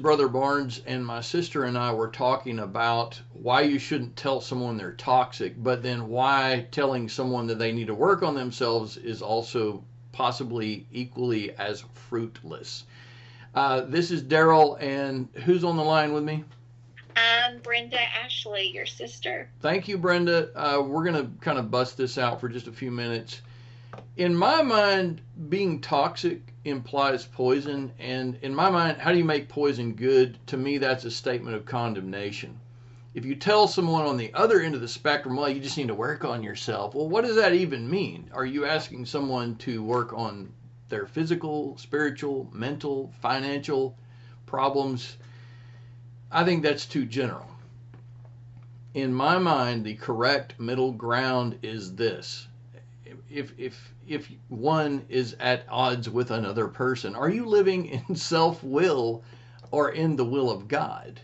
Brother Barnes, and my sister and I were talking about why you shouldn't tell someone they're toxic, but then why telling someone that they need to work on themselves is also possibly equally as fruitless. This is Darrell, and who's on the line with me? I'm Brenda Ashley, your sister. Thank you, Brenda. We're going to kind of bust this out for just a few minutes. In my mind, being toxic implies poison, and in my mind, how do you make poison good? To me, that's a statement of condemnation. If you tell someone on the other end of the spectrum, well, you just need to work on yourself, well, what does that even mean? Are you asking someone to work on their physical, spiritual, mental, financial problems? I think that's too general. In my mind, the correct middle ground is this. If one is at odds with another person, are you living in self-will or in the will of God?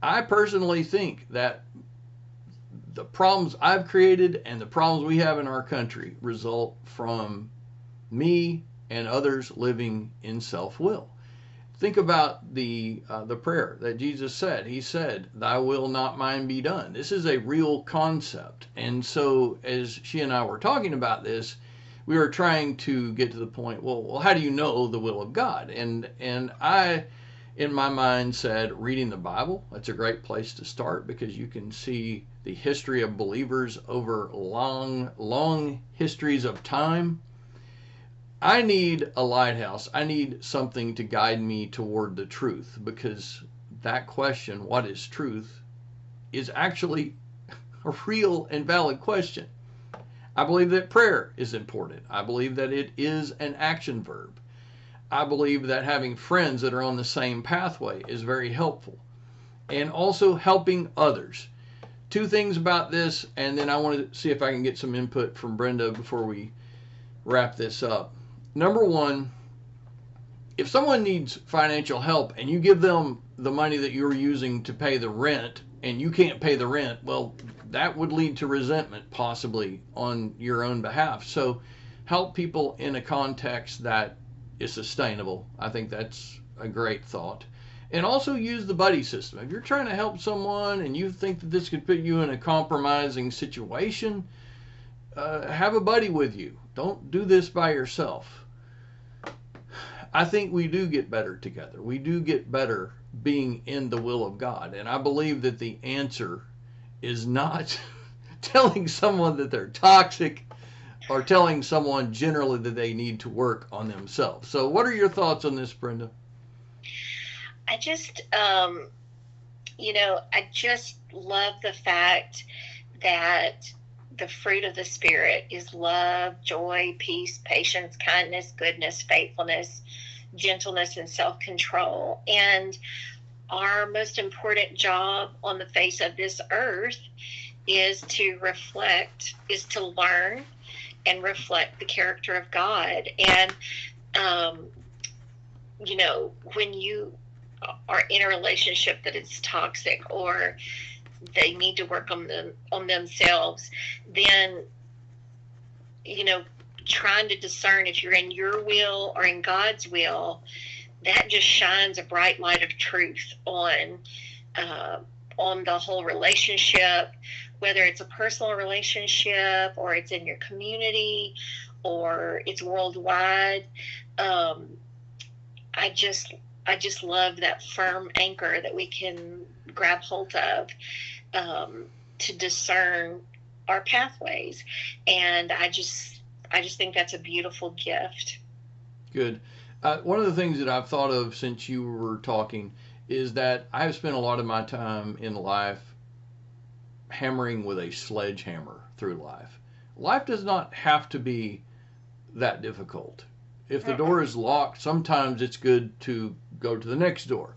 I personally think that the problems I've created and the problems we have in our country result from me and others living in self-will. Think about the prayer that Jesus said. He said, "Thy will, not mine, be done." This is a real concept, and so as she and I were talking about this, we were trying to get to the point. Well, how do you know the will of God? And I, in my mind, said reading the Bible. That's a great place to start because you can see the history of believers over long histories of time. I need a lighthouse. I need something to guide me toward the truth because that question, what is truth, is actually a real and valid question. I believe that prayer is important. I believe that it is an action verb. I believe that having friends that are on the same pathway is very helpful. And also helping others. Two things about this, and then I want to see if I can get some input from Brenda before we wrap this up. Number one, if someone needs financial help and you give them the money that you're using to pay the rent and you can't pay the rent, well, that would lead to resentment possibly on your own behalf. So help people in a context that is sustainable. I think that's a great thought. And also use the buddy system. If you're trying to help someone and you think that this could put you in a compromising situation, have a buddy with you. Don't do this by yourself. I think we do get better together. We do get better being in the will of God. And I believe that the answer is not telling someone that they're toxic or telling someone generally that they need to work on themselves. So what are your thoughts on this, Brenda? I just, I just love the fact that the fruit of the Spirit is love, joy, peace, patience, kindness, goodness, faithfulness, gentleness, and self-control. And our most important job on the face of this earth is to learn and reflect the character of God. And, when you are in a relationship that is toxic or they need to work on themselves, then trying to discern if you're in your will or in God's will, that just shines a bright light of truth on the whole relationship, whether it's a personal relationship or it's in your community or it's worldwide. I just love that firm anchor that we can grab hold of to discern our pathways, and I just think that's a beautiful gift. Good. One of the things that I've thought of since you were talking is that I've spent a lot of my time in life hammering with a sledgehammer through life. Life does not have to be that difficult. If the door is locked, sometimes it's good to go to the next door,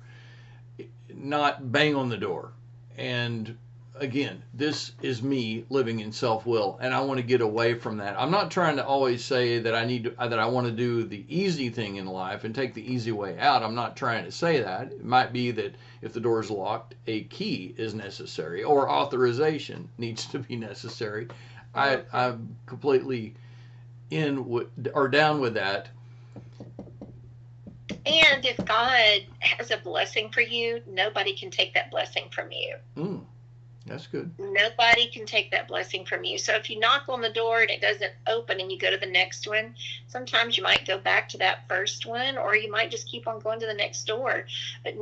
not bang on the door. And again, this is me living in self-will, and I want to get away from that. I'm not trying to always say that I want to do the easy thing in life and take the easy way out. I'm not trying to say that. It might be that if the door is locked, a key is necessary or authorization needs to be necessary. I'm completely in or down with that. And if God has a blessing for you, nobody can take that blessing from you. That's good. Nobody can take that blessing from you. So if you knock on the door and it doesn't open and you go to the next one, sometimes you might go back to that first one, or you might just keep on going to the next door. But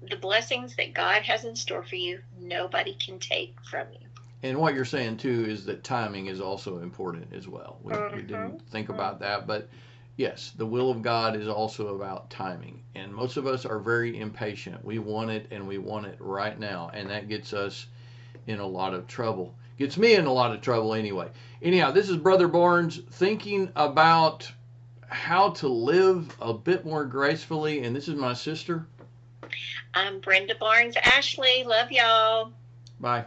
the blessings that God has in store for you, nobody can take from you. And what you're saying too is that timing is also important as well. We didn't think about that, but yes, the will of God is also about timing. And most of us are very impatient. We want it, and we want it right now, and that gets us in a lot of trouble. Gets me in a lot of trouble anyway. Anyhow, this is Brother Barnes thinking about how to live a bit more gracefully, and this is my sister. I'm Brenda Barnes. Ashley, love y'all. Bye.